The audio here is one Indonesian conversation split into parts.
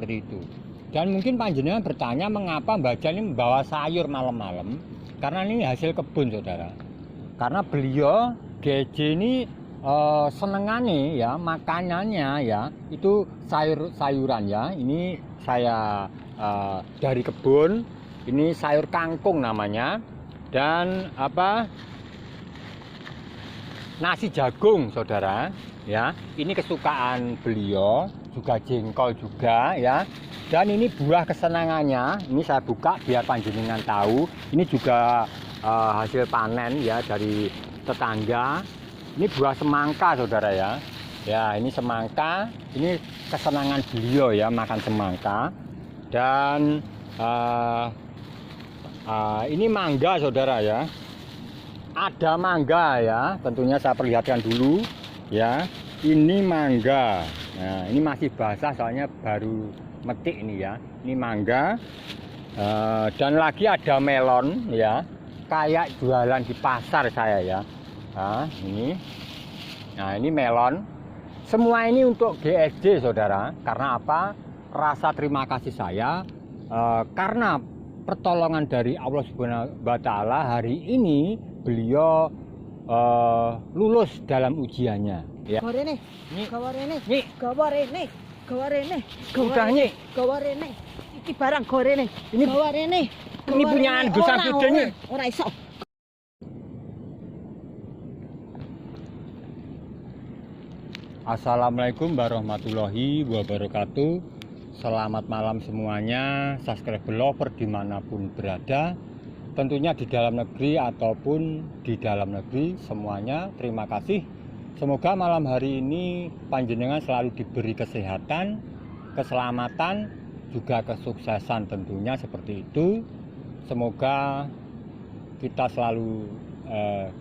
seperti itu. Dan mungkin panjenengan bertanya mengapa Mbah Jan ini membawa sayur malam-malam, karena ini hasil kebun saudara. Karena beliau GJ ini senengannya ya, makanannya ya itu sayur-sayuran ya. Ini saya dari kebun, ini sayur kangkung namanya, dan nasi jagung saudara ya. Ini kesukaan beliau, juga jengkol juga ya. Dan ini buah kesenangannya, ini saya buka biar panjenengan tahu. Ini juga hasil panen ya dari tetangga. Ini buah semangka saudara ya. Ya ini semangka, ini kesenangan beliau ya, makan semangka. Dan ini mangga saudara ya. Ada mangga ya, tentunya saya perlihatkan dulu ya. Ini mangga. Nah, ini masih basah soalnya baru metik ini ya. Ini mangga. Dan lagi ada melon ya. Kayak jualan di pasar saya ya. Nah, ini. Nah, ini melon. Semua ini untuk GSD saudara. Karena apa? Rasa terima kasih saya karena pertolongan dari Allah Subhanahu wa Ta'ala, hari ini beliau lulus dalam ujiannya ya. Gawarene, Nyi. gawarene, Nyi. gawarene, gawarene, Udah, Nyi. gawarene. Iki barang gawarene. Ini gawarene. ini punyaan Gus Samsudin, Nyi. Ora iso. Assalamualaikum warahmatullahi wabarakatuh. Selamat malam semuanya, subscriber lover dimanapun berada, tentunya di dalam negeri ataupun di dalam negeri semuanya. Terima kasih. Semoga malam hari ini panjenengan selalu diberi kesehatan, keselamatan, juga kesuksesan tentunya seperti itu. Semoga kita selalu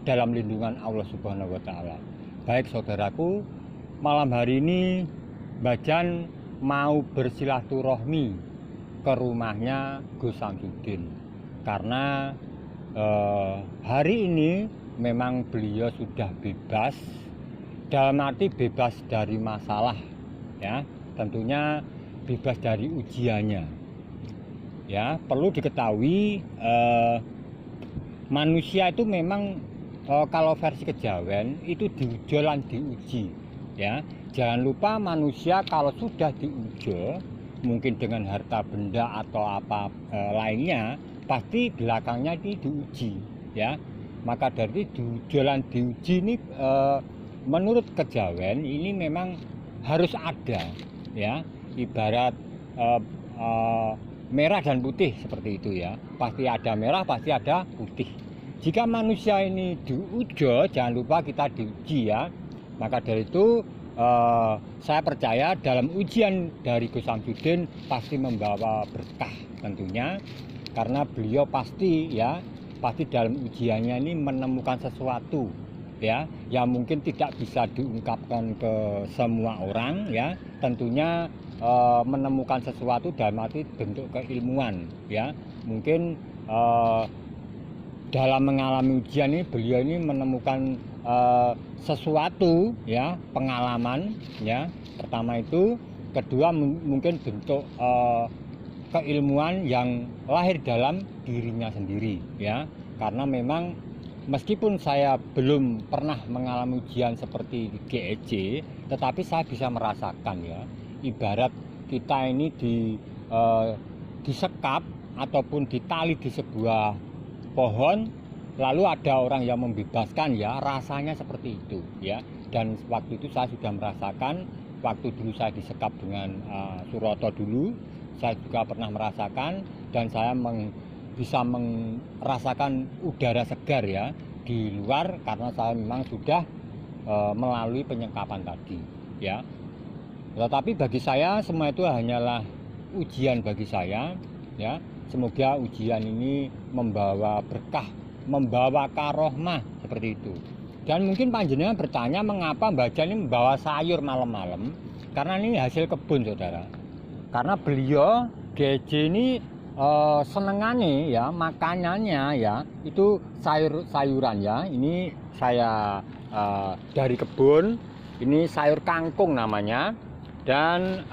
dalam lindungan Allah Subhanahu wa Ta'ala. Baik saudaraku, malam hari ini Mbah Jan mau bersilaturahmi ke rumahnya Gus Samsudin, karena hari ini memang beliau sudah bebas, dalam arti bebas dari masalah ya, tentunya bebas dari ujiannya ya. Perlu diketahui manusia itu memang kalau versi kejawen itu diujolan diuji ya. Jangan lupa manusia kalau sudah diuji, mungkin dengan harta benda atau apa lainnya, pasti belakangnya diuji ya. Maka dari diujolan diuji ini menurut kejawen ini memang harus ada ya. Ibarat merah dan putih seperti itu ya. Pasti ada merah, pasti ada putih. Jika manusia ini diuji, jangan lupa kita diuji ya. Maka dari itu saya percaya dalam ujian dari Gus Samsudin pasti membawa berkah tentunya, karena beliau pasti dalam ujiannya ini menemukan sesuatu ya yang mungkin tidak bisa diungkapkan ke semua orang ya. Tentunya menemukan sesuatu dalam arti bentuk keilmuan ya. Mungkin dalam mengalami ujian ini beliau ini menemukan sesuatu ya, pengalaman ya. Pertama itu, kedua mungkin bentuk keilmuan yang lahir dalam dirinya sendiri ya. Karena memang meskipun saya belum pernah mengalami ujian seperti GEJ, tetapi saya bisa merasakan ya. Ibarat kita ini disekap ataupun ditali di sebuah pohon, lalu ada orang yang membebaskan ya, rasanya seperti itu ya. Dan waktu itu saya sudah merasakan, waktu dulu saya disekap dengan Suroto dulu, saya juga pernah merasakan, dan saya bisa merasakan udara segar ya di luar, karena saya memang sudah melalui penyekapan tadi ya. Tetapi bagi saya semua itu hanyalah ujian bagi saya ya. Semoga ujian ini membawa berkah, membawa karohmah seperti itu. Dan mungkin panjenengan bertanya mengapa Mbah Jan ini membawa sayur malam-malam, karena ini hasil kebun saudara. Karena beliau GJ ini senengannya ya, makanannya ya itu sayur-sayuran ya. Ini saya dari kebun, ini sayur kangkung namanya. Dan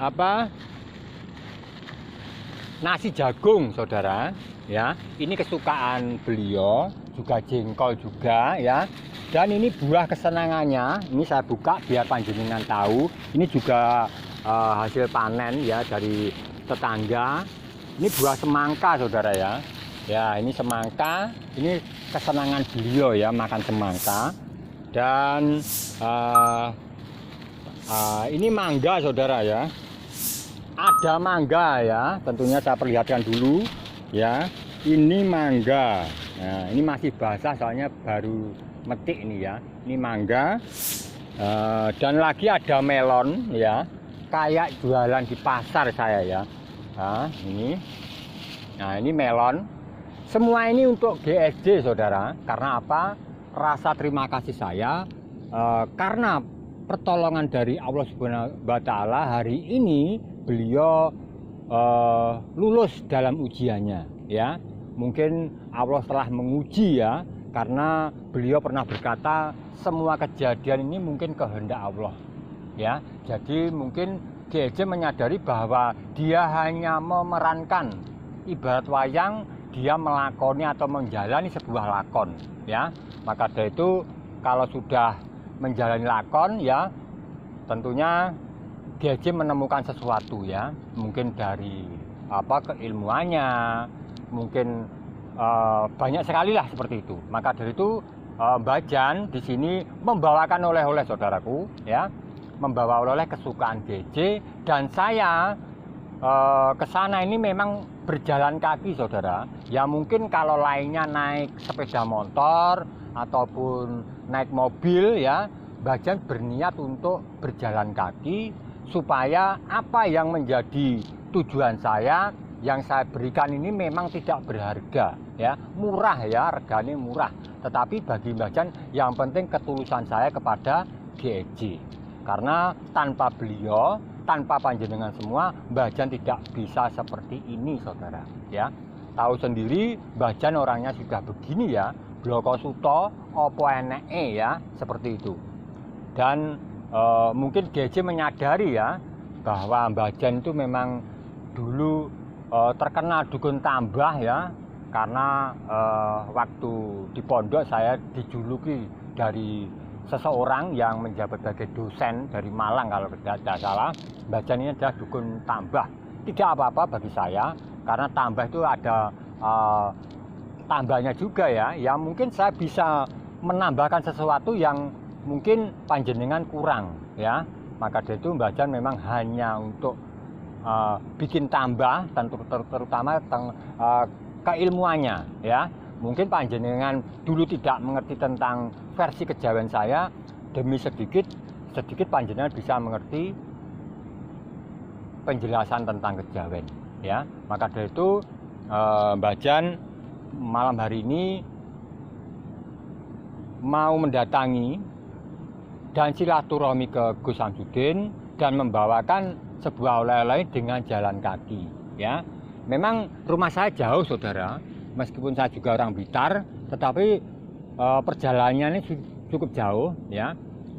nasi jagung saudara ya. Ini kesukaan beliau, juga jengkol juga ya. Dan ini buah kesenangannya, ini saya buka biar panjenengan tahu. Ini juga hasil panen ya dari tetangga. Ini buah semangka saudara ya. Ya ini semangka, ini kesenangan beliau ya makan semangka. Dan ini mangga saudara ya. Ada mangga ya, tentunya saya perlihatkan dulu ya. Ini mangga. Nah, ini masih basah soalnya baru metik ini ya. Ini mangga. Dan lagi ada melon ya. Kayak jualan di pasar saya ya. Nah, ini. Nah, ini melon. Semua ini untuk GSD saudara. Karena apa? Rasa terima kasih saya karena pertolongan dari Allah Subhanahu wa Ta'ala, hari ini beliau lulus dalam ujiannya ya. Mungkin Allah telah menguji ya, karena beliau pernah berkata semua kejadian ini mungkin kehendak Allah ya. Jadi mungkin GJ menyadari bahwa dia hanya memerankan, ibarat wayang, dia melakoni atau menjalani sebuah lakon ya. Maka dari itu kalau sudah menjalani lakon ya, tentunya GJ menemukan sesuatu ya, mungkin dari keilmuannya, mungkin banyak sekali lah seperti itu. Maka dari itu Mbak Jan di sini membawakan oleh-oleh saudaraku ya, membawa oleh kesukaan GJ. Dan saya ke sana ini memang berjalan kaki saudara. Ya mungkin kalau lainnya naik sepeda motor ataupun naik mobil ya, Mbak Jan berniat untuk berjalan kaki supaya apa yang menjadi tujuan saya, yang saya berikan ini memang tidak berharga ya, murah ya, regane murah. Tetapi bagi Mbak Jan yang penting ketulusan saya kepada GSJ. Karena tanpa beliau, tanpa panjenengan semua, Mbak Jan tidak bisa seperti ini saudara ya. Tahu sendiri Mbak Jan orangnya sudah begini ya, bloko suto opo eneke ya, seperti itu. Dan mungkin GJ menyadari ya bahwa Mbak Jan itu memang dulu terkenal dukun tambah ya, karena waktu di pondok saya dijuluki dari seseorang yang menjabat sebagai dosen dari Malang kalau tidak salah. Mbak Jan ini adalah dukun tambah. Tidak apa-apa bagi saya, karena tambah itu ada tambahnya juga ya. Ya mungkin saya bisa menambahkan sesuatu yang mungkin panjenengan kurang ya. Maka dari itu Mbak Jan memang hanya untuk bikin tambah, terutama keilmuannya ya. Mungkin panjenengan dulu tidak mengerti tentang versi kejawen saya, demi sedikit panjenengan bisa mengerti penjelasan tentang kejawen ya. Maka dari itu Mbak Jan malam hari ini mau mendatangi dan silaturahmi ke Gus Samsudin dan membawakan sebuah oleh-oleh dengan jalan kaki ya. Memang rumah saya jauh saudara, meskipun saya juga orang Blitar, tetapi perjalanannya ini cukup jauh ya.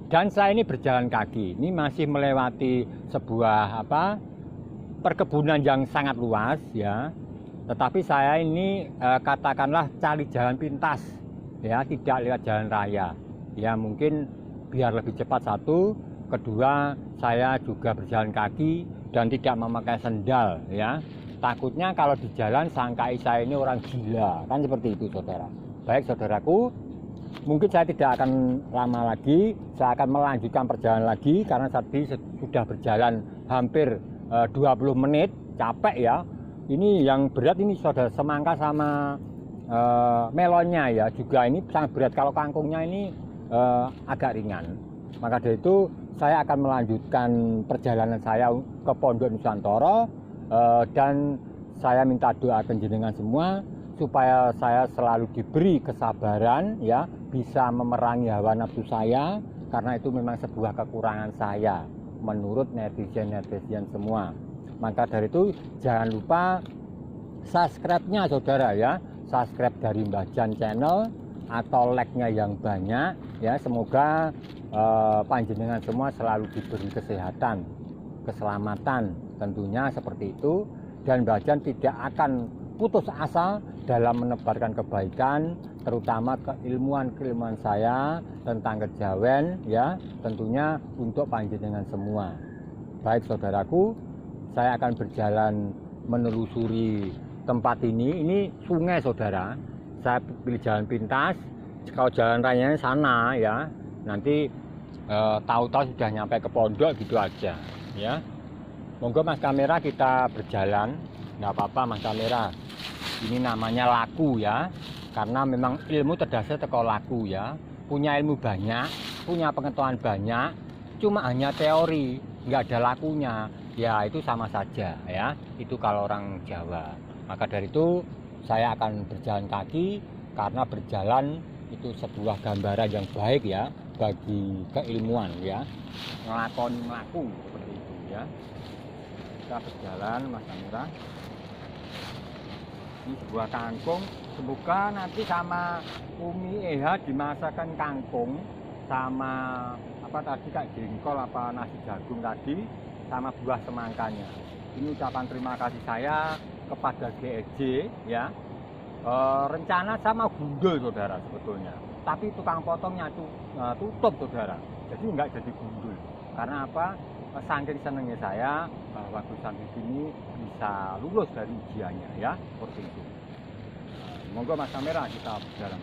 Dan saya ini berjalan kaki, ini masih melewati sebuah perkebunan yang sangat luas ya. Tetapi saya ini katakanlah cari jalan pintas ya, tidak lewat jalan raya ya. Mungkin biar lebih cepat satu, kedua saya juga berjalan kaki dan tidak memakai sendal ya. Takutnya kalau di jalan sangkai saya ini orang gila, kan seperti itu saudara. Baik saudaraku, mungkin saya tidak akan lama lagi, saya akan melanjutkan perjalanan lagi karena tadi sudah berjalan hampir 20 menit, capek ya. Ini yang berat ini saudara, semangka sama melonnya ya, juga ini sangat berat. Kalau kangkungnya ini agak ringan. Maka dari itu saya akan melanjutkan perjalanan saya ke Pondok Nusantara, dan saya minta doa panjenengan semua supaya saya selalu diberi kesabaran ya, bisa memerangi hawa nafsu saya, karena itu memang sebuah kekurangan saya menurut netizen semua. Maka dari itu jangan lupa subscribe-nya saudara ya, subscribe dari Mbak Jan channel atau like-nya yang banyak ya. Semoga panjenengan semua selalu diberi kesehatan, keselamatan tentunya seperti itu. dan Mbah Jan tidak akan putus asa dalam menebarkan kebaikan, terutama keilmuan saya tentang kejawen, ya, tentunya untuk panjenengan semua. Baik saudaraku, saya akan berjalan menelusuri tempat ini. Ini sungai saudara. Saya pilih jalan pintas. Kalau jalan rayanya sana ya, nanti tahu-tahu sudah nyampe ke pondok gitu aja, ya. Monggo Mas kamera kita berjalan. Nggak apa-apa Mas kamera. Ini namanya laku ya, karena memang ilmu terdasar teko laku ya. Punya ilmu banyak, punya pengetahuan banyak, cuma hanya teori, nggak ada lakunya. Ya itu sama saja ya. Itu kalau orang Jawa. Maka dari itu saya akan berjalan kaki, karena berjalan itu sebuah gambaran yang baik ya bagi keilmuan ya. Ngelakoni melaku seperti itu ya. Kita berjalan Mas kamera. Ini sebuah kangkung, semoga nanti sama Umi Eha dimasakkan kangkung sama apa tadi kayak jengkol apa nasi jagung tadi sama buah semangkanya. Ini ucapan terima kasih saya kepada GSJ ya. Rencana sama gundul saudara sebetulnya, tapi tukang potongnya tutup saudara, jadi nggak jadi gundul. Karena apa? Saking senengnya saya bahwa Gusan ini bisa lulus dari ujiannya ya, seperti itu. Monggo Mas kamera kita berjalan.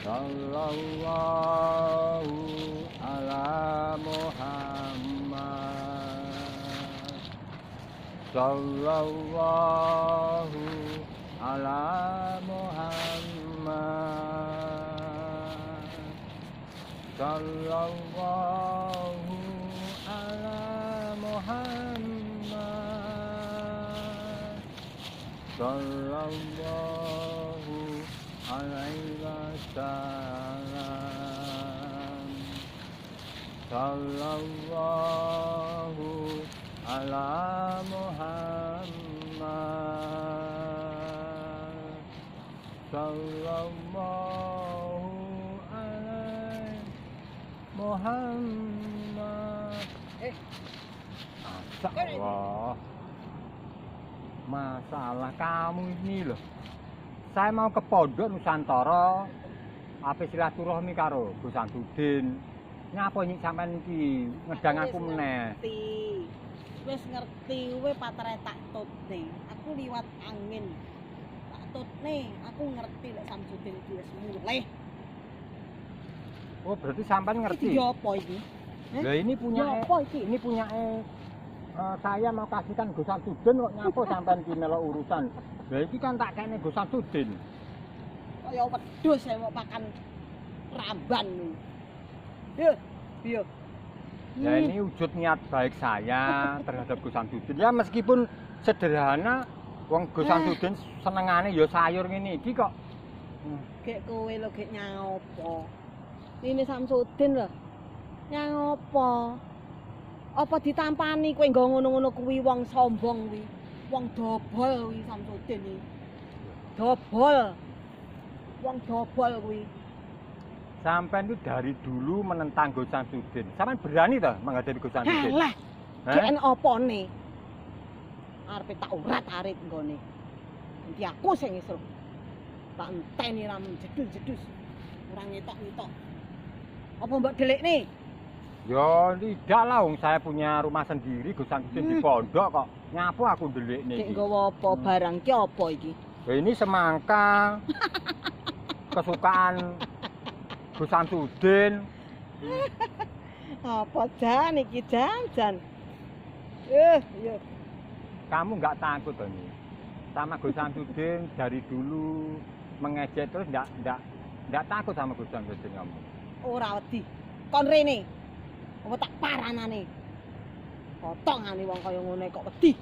Sallallahu ala Muhammad. Sallallahu ala Muhammad. Sallallahu ala Muhammad. Sallallahu alaihi wasallam. Sallallahu ala Muhammad. Sallallahu alaihi Muhammad. Allah. Masalah kamu ini loh. Saya mau ke pondok Nusantara, apa silaturahmi karo Gus Samsudin. Nyapa nyik sampean iki ngedang aku meneh. Wis ngerti kowe patre tak tutne. Aku liwat angin. Tak tutne, aku ngerti lek Samsudin iki wis mulih. Oh, berarti sampean ngerti. Iki apa iki? Lah ini punya apa iki? Ini punya saya mau kasihkan Gus Samsudin kok nyapa sampean iki melok urusan. Lah iki kan tak kene Gus Samsudin. Kaya wedhus saya mau pakan ramban. Yo, yo. Ya ini wujud niat baik saya terhadap Gus Samsudin. Ya meskipun sederhana, wong Gus Samsudin senengane ya sayur ngene iki kok. Gek kowe lho gek nyopo. Ini Samsudin lho. Nyopo? Apa ditampani kowe nggo ngono-ngono kuwi wong sombong kuwi. Wong dobol kuwi Samsudin iki. Dobol. Wong dobol kuwi. Sampai itu dari dulu menentang Gus Samsudin. Sampai berani toh menghadapi Gus Samsudin? Halah. Gek opone? Arepe tak urat-arit nggone. Nanti aku sing isuk. Tak enteni ram jedus-jedus. Ora ngetok-ngetok. Apa mbok delikne? Ya tidak lah, saya punya rumah sendiri, Gus Samsudin di pondok kok. Nyapu aku delikne iki. Gek nggawa apa barang ki apa iki? Ya ini semangka. Kesukaan Gus Samsudin. Apa jan iki jan? Iya. Kamu nggak takut toh ini? Sama Gus Samsudin dari dulu mengejek terus nggak takut sama Gus Samsudin kamu? Ora wedi. Kon rene. Apa tak paranane? Potongane wong kaya ngene kok wedi.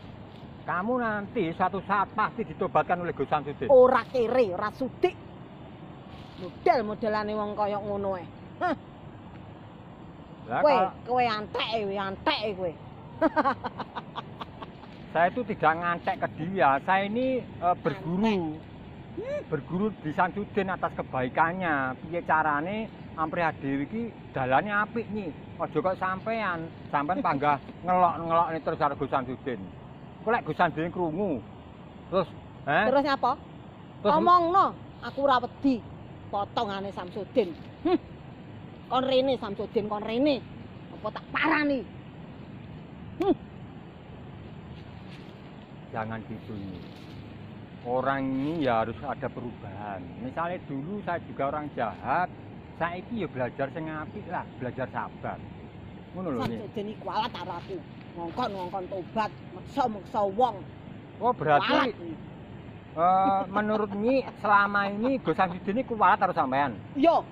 Kamu nanti suatu saat pasti ditobatkan oleh Gus Samsudin. Ora kere, ora sudik. Model-modelane wong kaya ngono ae. Hah. Kowe antek kowe. Saya itu tidak ngantek ke dia. Saya ini berguru. Berguru di Samsudin atas kebaikannya. Piye carane amprih dhewe iki dalane apik nih. Aja kok sampean panggah ngelok-ngelok terus karo Gus Samsudin. Kok lek Gus Samsudin krungu. Terus, Terus apa? Terus Omongno, aku ora wedi potongane Samsudin. Kon rene Samsudin, kon rene. Apa tak parani? jangan gitu ini. Orang ini ya harus ada perubahan. Misalnya dulu saya juga orang jahat, saya ini ya belajar sing apik lah, belajar sabar. Ngono lho ini. Samsudin iku kualat karo aku. Ngongkon tobat, meksa wong. Oh berarti Kualat. menurut Nyi selama ini Gus Samsudin ini kuat harus sampean. Yo,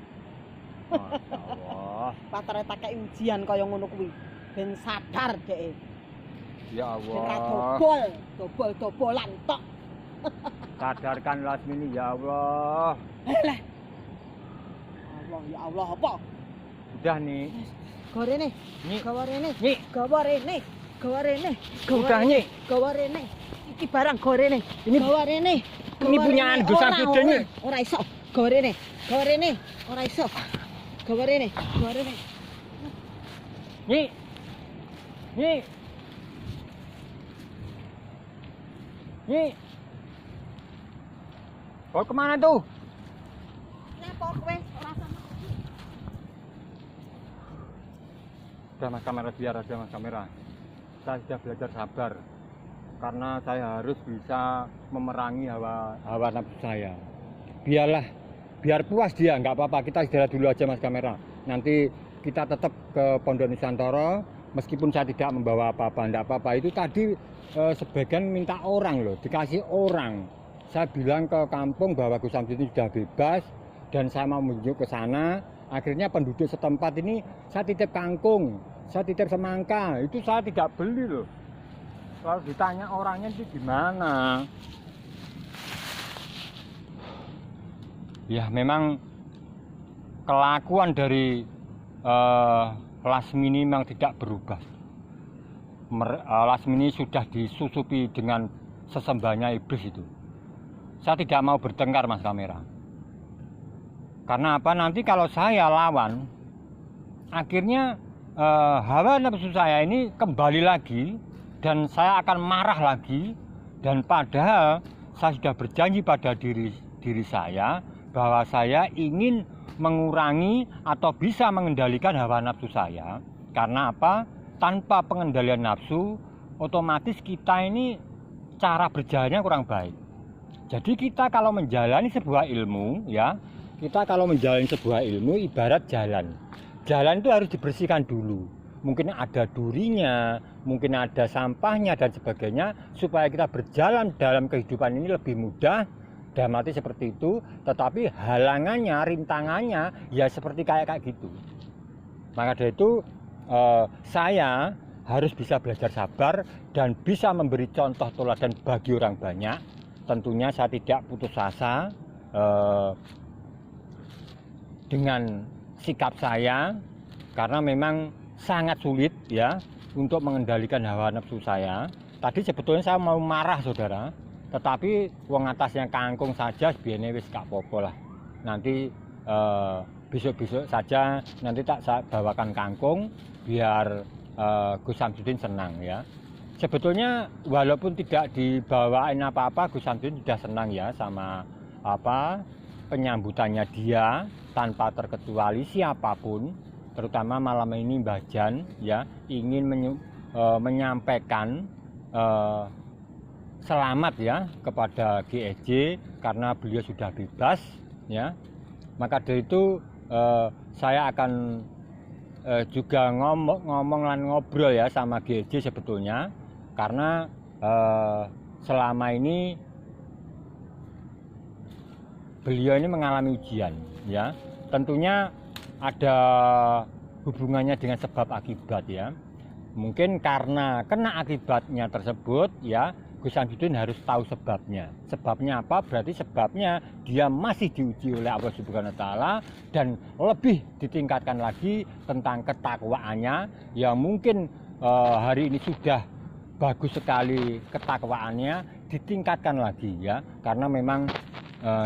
Masya Allah. patare tak kei ujian kaya ngono kuwi. Ben sadar dhek. Ya Ben ra Allah. dobol-dobolan tok. Sadarkan Lasmini ya Allah. Allah, ya Allah apa? Udah nih. Gawa rene, Nyi, gawa rene, Nyi. gawa rene, gawa rene. Udah Nyi. Gawa rene. Iki barang gawa rene. Ini gawa rene. ini punyaan Gus Samsudin Nyi. Ora iso. Gawa rene. Gawa rene. Ora iso. Gawa rene. Gawa rene. Nyi. Nyi. Nyi. Kau kemana tuh? Napa kowe ora sama? Udah Mas kamera, biar aja Mas kamera. Saya sudah belajar sabar. Karena saya harus bisa memerangi hawa nafsu saya. Biar puas dia, nggak apa-apa. Kita istirahat dulu aja Mas kamera. Nanti kita tetap ke Pondok Nusantara. Meskipun saya tidak membawa apa-apa, enggak apa-apa. Itu tadi sebagian minta orang loh, dikasih orang. Saya bilang ke kampung bahwa Gus Samsudin sudah bebas dan saya mau menuju ke sana. Akhirnya penduduk setempat ini saya titip kangkung, saya titip semangka. Itu saya tidak beli loh. Kalau ditanya orangnya itu gimana? Ya memang kelakuan dari Lasmini memang tidak berubah. Lasmini sudah disusupi dengan sesembahnya iblis itu. Saya tidak mau bertengkar Mas kamera. Karena apa? Nanti kalau saya lawan, akhirnya hawa nafsu saya ini kembali lagi dan saya akan marah lagi. Dan padahal saya sudah berjanji pada diri saya bahwa saya ingin mengurangi atau bisa mengendalikan hawa nafsu saya. Karena apa? Tanpa pengendalian nafsu, otomatis kita ini cara berjalannya kurang baik. Jadi kita kalau menjalani sebuah ilmu, ya, kita kalau menjalani sebuah ilmu ibarat jalan. Jalan itu harus dibersihkan dulu. Mungkin ada durinya, mungkin ada sampahnya dan sebagainya, supaya kita berjalan dalam kehidupan ini lebih mudah. Dan mati seperti itu, tetapi halangannya, rintangannya, ya seperti kayak gitu. Maka dari itu saya harus bisa belajar sabar dan bisa memberi contoh teladan bagi orang banyak. Tentunya saya tidak putus asa dengan sikap saya, karena memang sangat sulit ya untuk mengendalikan hawa nafsu saya. Tadi sebetulnya saya mau marah saudara, tetapi wong atasnya kangkung saja biasanya wis gak apa-apa lah. Nanti besok-besok saja nanti tak saya bawakan kangkung biar Gus Samsudin senang ya. Sebetulnya walaupun tidak dibawain apa-apa, Gus Samsudin sudah senang ya sama apa penyambutannya dia tanpa terkecuali siapapun, terutama malam ini Mbah Jan ya ingin menyampaikan selamat ya kepada GSJ karena beliau sudah bebas ya. Maka dari itu saya akan juga ngomong dan ngobrol ya sama GSJ sebetulnya, karena selama ini beliau ini mengalami ujian ya. Tentunya ada hubungannya dengan sebab akibat ya. Mungkin karena kena akibatnya tersebut ya, Gus Samsudin harus tahu sebabnya. Sebabnya apa? Berarti sebabnya dia masih diuji oleh Allah Subhanahu wa taala dan lebih ditingkatkan lagi tentang ketakwaannya. Ya mungkin hari ini sudah bagus sekali ketakwaannya, ditingkatkan lagi ya. Karena memang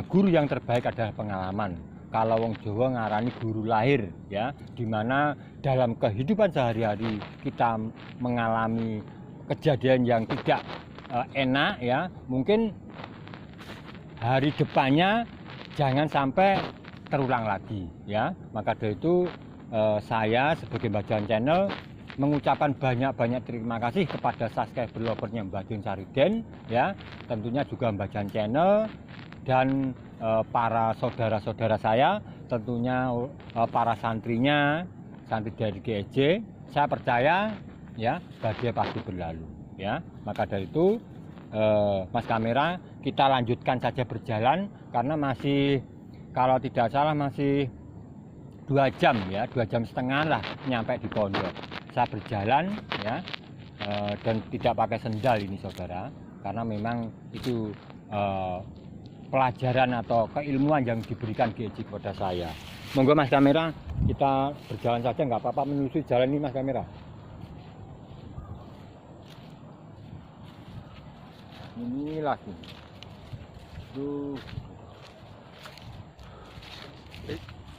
guru yang terbaik adalah pengalaman. Kalau wong Jawa ngarani guru lahir ya, dimana dalam kehidupan sehari-hari kita mengalami kejadian yang tidak enak ya, mungkin hari depannya jangan sampai terulang lagi ya. Maka dari itu saya sebagai Mbah Jan Channel mengucapkan banyak-banyak terima kasih kepada subscriber lovernya Mbah Din Sariden ya, tentunya juga Mbah Jan Channel dan para saudara-saudara saya, tentunya para santrinya, santri dari GSJ. Saya percaya ya badai pasti berlalu ya. Maka dari itu Mas kamera, kita lanjutkan saja berjalan karena masih, kalau tidak salah masih 2 jam ya, 2 jam setengah lah nyampe di pondok. Saya berjalan ya, dan tidak pakai sendal ini saudara, karena memang itu pelajaran atau keilmuan yang diberikan GSJ kepada saya. Monggo Mas kamera, kita berjalan saja, nggak apa-apa menyusui jalan ini Mas kamera. Ini lagi tuh